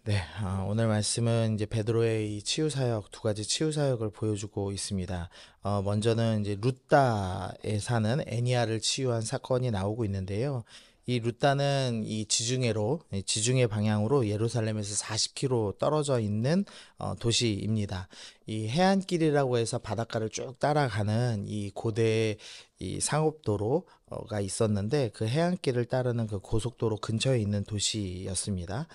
네, 오늘 말씀은 이제 베드로의 이 치유 사역, 두 가지 치유 사역을 보여주고 있습니다. 먼저는 이제 루따에 사는 애니아를 치유한 사건이 나오고 있는데요. 이 루따는 이 지중해로, 이 지중해 방향으로 예루살렘에서 40km 떨어져 있는 도시입니다. 이 해안길이라고 해서 바닷가를 쭉 따라가는 이 고대 이 상업도로가 있었는데 그 해안길을 따르는 그 고속도로 근처에 있는 도시였습니다.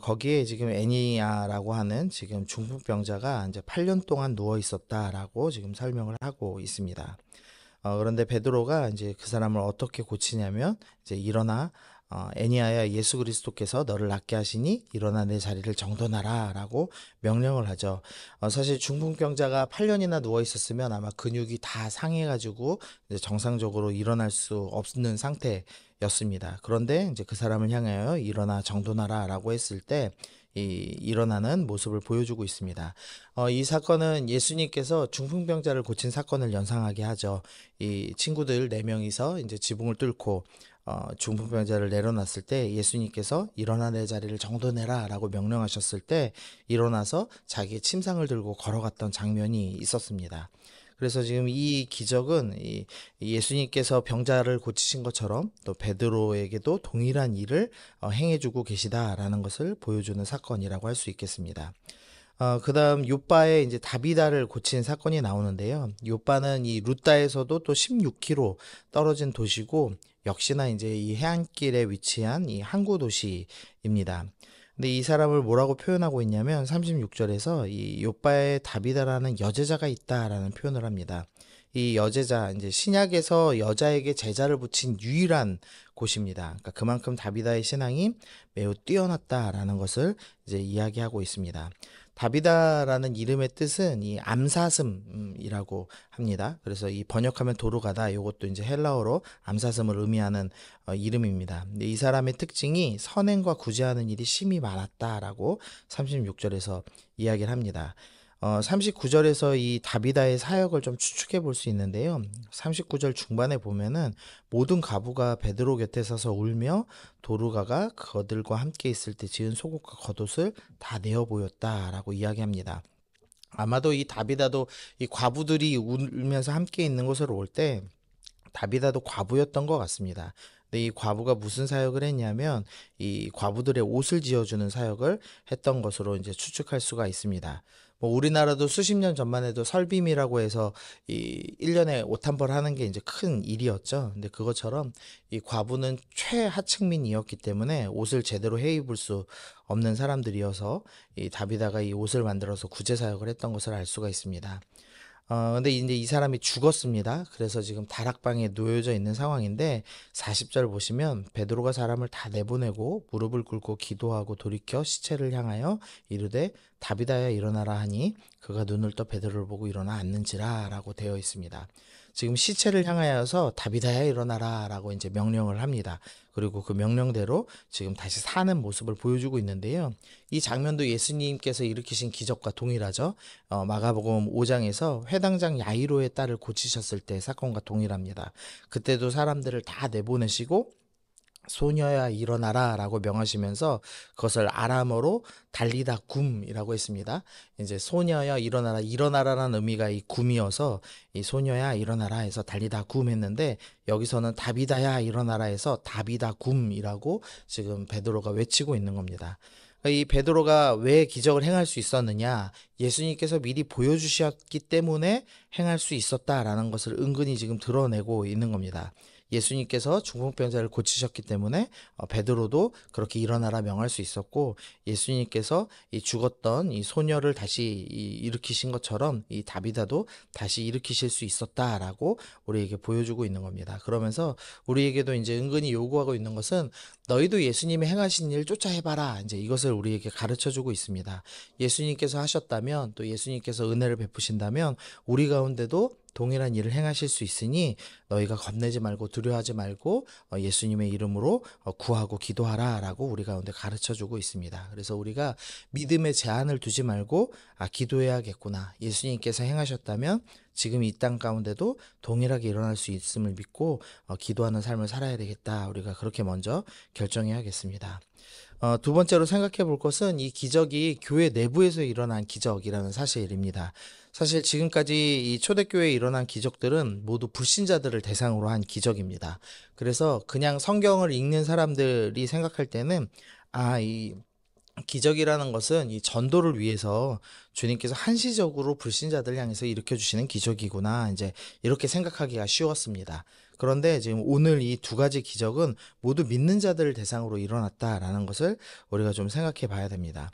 거기에 지금 애니아라고 하는 지금 중풍병자가 이제 8년 동안 누워 있었다라고 지금 설명을 하고 있습니다. 그런데 베드로가 이제 그 사람을 어떻게 고치냐면 이제 일어나 애니아야 예수 그리스도께서 너를 낫게 하시니 일어나 내 자리를 정돈하라라고 명령을 하죠. 사실 중풍병자가 8년이나 누워 있었으면 아마 근육이 다 상해가지고 이제 정상적으로 일어날 수 없는 상태였습니다. 그런데 이제 그 사람을 향하여 일어나 정돈하라라고 했을 때 일어나는 모습을 보여주고 있습니다. 이 사건은 예수님께서 중풍병자를 고친 사건을 연상하게 하죠. 이 친구들 네 명이서 이제 지붕을 뚫고 중풍병자를 내려놨을 때 예수님께서 일어나 내 자리를 정돈해라라고 명령하셨을 때 일어나서 자기의 침상을 들고 걸어갔던 장면이 있었습니다. 그래서 지금 이 기적은 이 예수님께서 병자를 고치신 것처럼 또 베드로에게도 동일한 일을 행해주고 계시다라는 것을 보여주는 사건이라고 할 수 있겠습니다. 그다음 요바의 이제 다비다를 고친 사건이 나오는데요. 요바는 이 루따에서도 또 16km 떨어진 도시고 역시나 이제 이 해안길에 위치한 이 항구 도시입니다. 근데 이 사람을 뭐라고 표현하고 있냐면 36절에서 이 요바의 다비다라는 여제자가 있다라는 표현을 합니다. 이 여제자 이제 신약에서 여자에게 제자를 붙인 유일한 곳입니다. 그러니까 그만큼 다비다의 신앙이 매우 뛰어났다라는 것을 이제 이야기하고 있습니다. 다비다라는 이름의 뜻은 이 암사슴이라고 합니다. 그래서 이 번역하면 도루가다 이것도 이제 헬라어로 암사슴을 의미하는 이름입니다. 근데 이 사람의 특징이 선행과 구제하는 일이 심히 많았다라고 36절에서 이야기를 합니다. 39절에서 이 다비다의 사역을 좀 추측해 볼 수 있는데요. 39절 중반에 보면은 모든 과부가 베드로 곁에 서서 울며 도루가가 그들과 함께 있을 때 지은 속옷과 겉옷을 다 내어 보였다라고 이야기합니다. 아마도 이 다비다도 이 과부들이 울면서 함께 있는 곳으로 올 때 다비다도 과부였던 것 같습니다. 근데 이 과부가 무슨 사역을 했냐면 이 과부들의 옷을 지어주는 사역을 했던 것으로 이제 추측할 수가 있습니다. 뭐 우리나라도 수십 년 전만 해도 설빔이라고 해서 이 1년에 옷 한 벌 하는 게 이제 큰 일이었죠. 근데 그것처럼 이 과부는 최하층민이었기 때문에 옷을 제대로 해 입을 수 없는 사람들이어서 이 다비다가 이 옷을 만들어서 구제 사역을 했던 것을 알 수가 있습니다. 근데 이제 이 사람이 죽었습니다. 그래서 지금 다락방에 놓여져 있는 상황인데 40절 보시면 베드로가 사람을 다 내보내고 무릎을 꿇고 기도하고 돌이켜 시체를 향하여 이르되 다비다야 일어나라 하니 그가 눈을 떠 베드로를 보고 일어나 앉는지라라고 되어 있습니다. 지금 시체를 향하여서 다비다야 일어나라라고 이제 명령을 합니다. 그리고 그 명령대로 지금 다시 사는 모습을 보여주고 있는데요. 이 장면도 예수님께서 일으키신 기적과 동일하죠. 마가복음 5장에서 회당장 야이로의 딸을 고치셨을 때 사건과 동일합니다. 그때도 사람들을 다 내보내시고 소녀야 일어나라 라고 명하시면서 그것을 아람어로 달리다 굼이라고 했습니다. 이제 소녀야 일어나라, 일어나라라는 의미가 이 굼이어서 이 소녀야 일어나라 해서 달리다 굼 했는데 여기서는 다비다야 일어나라 해서 다비다 굼이라고 지금 베드로가 외치고 있는 겁니다. 이 베드로가 왜 기적을 행할 수 있었느냐? 예수님께서 미리 보여주셨기 때문에 행할 수 있었다라는 것을 은근히 지금 드러내고 있는 겁니다. 예수님께서 중풍병자를 고치셨기 때문에 베드로도 그렇게 일어나라 명할 수 있었고 예수님께서 이 죽었던 이 소녀를 다시 일으키신 것처럼 이 다비다도 다시 일으키실 수 있었다라고 우리에게 보여주고 있는 겁니다. 그러면서 우리에게도 이제 은근히 요구하고 있는 것은 너희도 예수님이 행하신 일 쫓아 해봐라. 이제 이것을 우리에게 가르쳐 주고 있습니다. 예수님께서 하셨다면 또 예수님께서 은혜를 베푸신다면 우리 가운데도 동일한 일을 행하실 수 있으니 너희가 겁내지 말고 두려워하지 말고 예수님의 이름으로 구하고 기도하라라고 우리 가운데 가르쳐 주고 있습니다. 그래서 우리가 믿음의 제한을 두지 말고 기도해야겠구나. 예수님께서 행하셨다면 지금 이 땅 가운데도 동일하게 일어날 수 있음을 믿고 기도하는 삶을 살아야 되겠다. 우리가 그렇게 먼저 결정해야겠습니다. 두 번째로 생각해 볼 것은 이 기적이 교회 내부에서 일어난 기적이라는 사실입니다. 사실 지금까지 이 초대교회에 일어난 기적들은 모두 불신자들을 대상으로 한 기적입니다. 그래서 그냥 성경을 읽는 사람들이 생각할 때는 이 기적이라는 것은 이 전도를 위해서 주님께서 한시적으로 불신자들 향해서 일으켜 주시는 기적이구나. 이제 이렇게 생각하기가 쉬웠습니다. 그런데 지금 오늘 이 두 가지 기적은 모두 믿는 자들을 대상으로 일어났다라는 것을 우리가 좀 생각해 봐야 됩니다.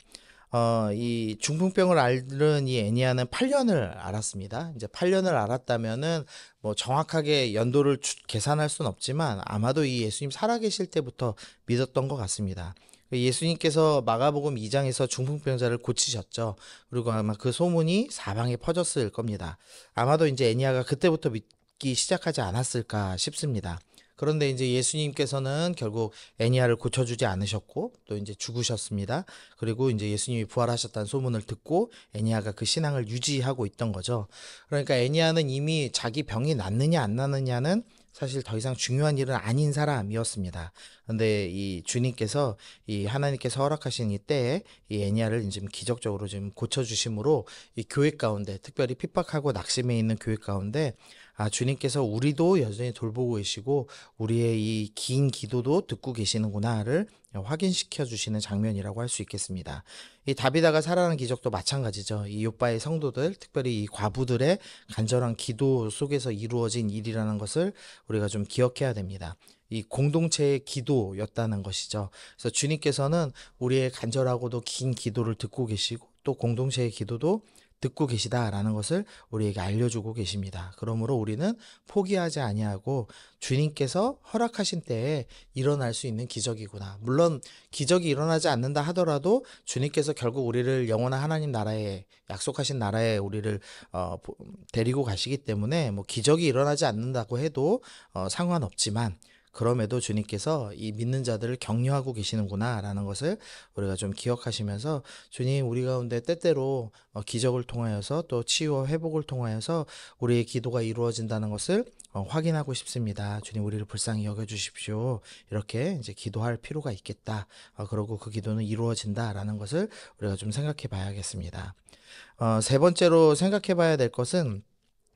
이 중풍병을 앓는 이 애니아는 8년을 알았습니다. 이제 8년을 알았다면은 뭐 정확하게 연도를 계산할 수는 없지만 아마도 이 예수님 살아계실 때부터 믿었던 것 같습니다. 예수님께서 마가복음 2장에서 중풍병자를 고치셨죠. 그리고 아마 그 소문이 사방에 퍼졌을 겁니다. 아마도 이제 애니아가 그때부터 믿기 시작하지 않았을까 싶습니다. 그런데 이제 예수님께서는 결국 애니아를 고쳐주지 않으셨고 또 이제 죽으셨습니다. 그리고 이제 예수님이 부활하셨다는 소문을 듣고 애니아가 그 신앙을 유지하고 있던 거죠. 그러니까 애니아는 이미 자기 병이 낫느냐 안 낫느냐는 사실 더 이상 중요한 일은 아닌 사람이었습니다. 근데 이 주님께서 이 하나님께서 허락하신 이 때에 이 애니아를 지금 기적적으로 지금 고쳐주심으로 이 교회 가운데 특별히 핍박하고 낙심해 있는 교회 가운데 주님께서 우리도 여전히 돌보고 계시고 우리의 이 긴 기도도 듣고 계시는구나를 확인시켜 주시는 장면이라고 할 수 있겠습니다. 이 다비다가 살아난 기적도 마찬가지죠. 이 요바의 성도들, 특별히 이 과부들의 간절한 기도 속에서 이루어진 일이라는 것을 우리가 좀 기억해야 됩니다. 이 공동체의 기도였다는 것이죠. 그래서 주님께서는 우리의 간절하고도 긴 기도를 듣고 계시고 또 공동체의 기도도 듣고 계시다라는 것을 우리에게 알려주고 계십니다. 그러므로 우리는 포기하지 아니하고 주님께서 허락하신 때에 일어날 수 있는 기적이구나. 물론 기적이 일어나지 않는다 하더라도 주님께서 결국 우리를 영원한 하나님 나라에 약속하신 나라에 우리를 데리고 가시기 때문에 뭐 기적이 일어나지 않는다고 해도 상관없지만 그럼에도 주님께서 이 믿는 자들을 격려하고 계시는구나라는 것을 우리가 좀 기억하시면서 주님 우리 가운데 때때로 기적을 통하여서 또 치유와 회복을 통하여서 우리의 기도가 이루어진다는 것을 확인하고 싶습니다. 주님 우리를 불쌍히 여겨주십시오. 이렇게 이제 기도할 필요가 있겠다. 그러고 그 기도는 이루어진다라는 것을 우리가 좀 생각해 봐야겠습니다. 세 번째로 생각해 봐야 될 것은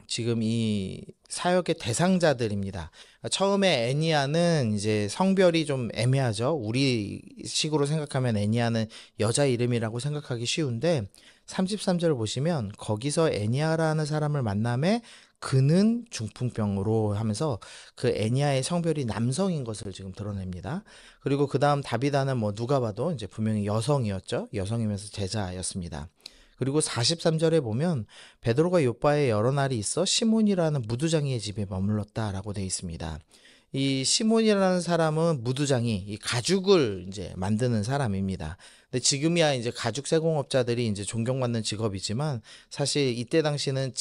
지금 이 사역의 대상자들입니다. 처음에 애니아는 이제 성별이 좀 애매하죠. 우리 식으로 생각하면 애니아는 여자 이름이라고 생각하기 쉬운데 33절을 보시면 거기서 애니아라는 사람을 만남에 그는 중풍병으로 하면서 그 애니아의 성별이 남성인 것을 지금 드러냅니다. 그리고 그 다음 다비다는 뭐 누가 봐도 이제 분명히 여성이었죠. 여성이면서 제자였습니다. 그리고 43절에 보면 베드로가 요바에 여러 날이 있어 시몬이라는 무두장이의 집에 머물렀다라고 되어 있습니다. 이 시몬이라는 사람은 무두장이 이 가죽을 이제 만드는 사람입니다. 근데 지금이야 이제 가죽 세공업자들이 이제 존경받는 직업이지만 사실 이때 당시는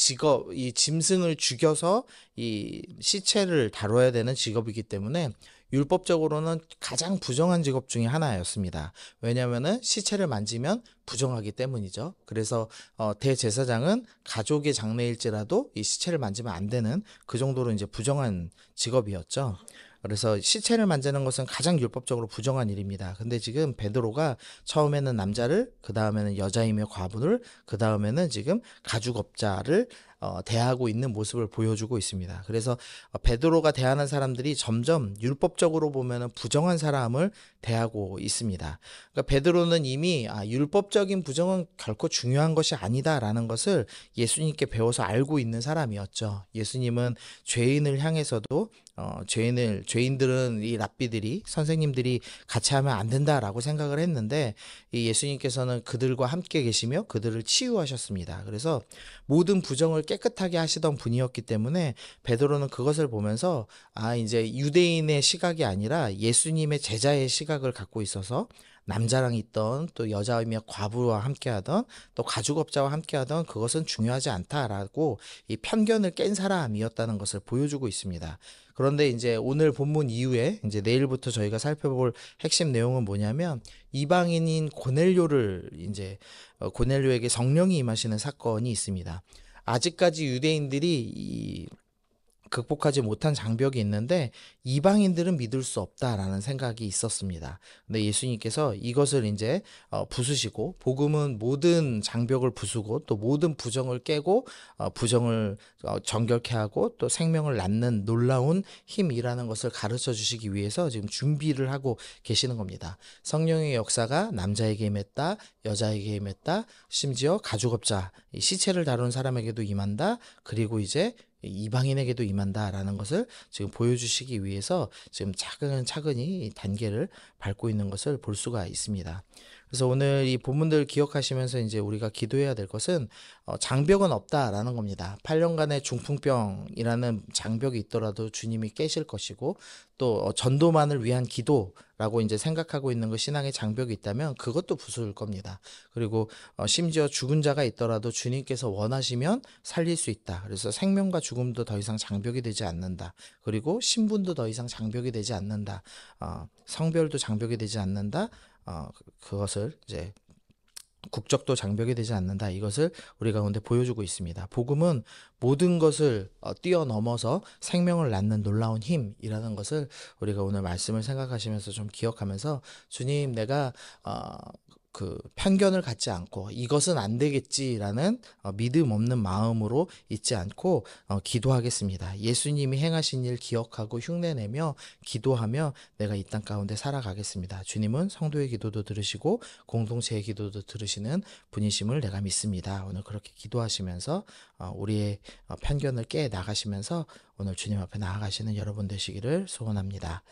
이 짐승을 죽여서 이 시체를 다뤄야 되는 직업이기 때문에 율법적으로는 가장 부정한 직업 중에 하나였습니다. 왜냐하면은 시체를 만지면 부정하기 때문이죠. 그래서 대제사장은 가족의 장례일지라도 이 시체를 만지면 안 되는 그 정도로 이제 부정한 직업이었죠. 그래서 시체를 만지는 것은 가장 율법적으로 부정한 일입니다. 근데 지금 베드로가 처음에는 남자를, 그 다음에는 여자이며 과부를, 그 다음에는 지금 가죽업자를 대하고 있는 모습을 보여주고 있습니다. 그래서 베드로가 대하는 사람들이 점점 율법적으로 보면 부정한 사람을 대하고 있습니다. 그러니까 베드로는 이미 율법적인 부정은 결코 중요한 것이 아니다라는 것을 예수님께 배워서 알고 있는 사람이었죠. 예수님은 죄인을 향해서도 죄인들은 이 랍비들이 선생님들이 같이 하면 안 된다라고 생각을 했는데 이 예수님께서는 그들과 함께 계시며 그들을 치유하셨습니다. 그래서 모든 부정을 깨끗하게 하시던 분이었기 때문에 베드로는 그것을 보면서 이제 유대인의 시각이 아니라 예수님의 제자의 시각을 갖고 있어서 남자랑 있던 또 여자이며 과부와 함께하던 또 가죽업자와 함께하던 그것은 중요하지 않다라고 이 편견을 깬 사람이었다는 것을 보여주고 있습니다. 그런데 이제 오늘 본문 이후에 이제 내일부터 저희가 살펴볼 핵심 내용은 뭐냐면 이방인인 고넬료를 이제 고넬료에게 성령이 임하시는 사건이 있습니다. 아직까지 유대인들이 극복하지 못한 장벽이 있는데 이방인들은 믿을 수 없다라는 생각이 있었습니다. 근데 예수님께서 이것을 이제 부수시고 복음은 모든 장벽을 부수고 또 모든 부정을 깨고 부정을 정결케 하고 또 생명을 낳는 놀라운 힘이라는 것을 가르쳐 주시기 위해서 지금 준비를 하고 계시는 겁니다. 성령의 역사가 남자에게 임했다, 여자에게 임했다, 심지어 가죽업자, 시체를 다루는 사람에게도 임한다. 그리고 이제 이방인에게도 임한다라는 것을 지금 보여주시기 위해서 지금 차근차근히 단계를 밟고 있는 것을 볼 수가 있습니다. 그래서 오늘 이 본문들 기억하시면서 이제 우리가 기도해야 될 것은 장벽은 없다라는 겁니다. 8년간의 중풍병이라는 장벽이 있더라도 주님이 깨실 것이고 또 전도만을 위한 기도라고 이제 생각하고 있는 그 신앙의 장벽이 있다면 그것도 부술 겁니다. 그리고 심지어 죽은 자가 있더라도 주님께서 원하시면 살릴 수 있다. 그래서 생명과 죽음도 더 이상 장벽이 되지 않는다. 그리고 신분도 더 이상 장벽이 되지 않는다. 성별도 장벽이 되지 않는다. 그것을 이제 국적도 장벽이 되지 않는다. 이것을 우리 가운데 보여주고 있습니다. 복음은 모든 것을 뛰어넘어서 생명을 낳는 놀라운 힘이라는 것을 우리가 오늘 말씀을 생각하시면서 좀 기억하면서 주님 내가 그 편견을 갖지 않고 이것은 안 되겠지라는 믿음 없는 마음으로 있지 않고 기도하겠습니다. 예수님이 행하신 일 기억하고 흉내내며 기도하며 내가 이 땅 가운데 살아가겠습니다. 주님은 성도의 기도도 들으시고 공동체의 기도도 들으시는 분이심을 내가 믿습니다. 오늘 그렇게 기도하시면서 우리의 편견을 깨 나가시면서 오늘 주님 앞에 나아가시는 여러분 되시기를 소원합니다.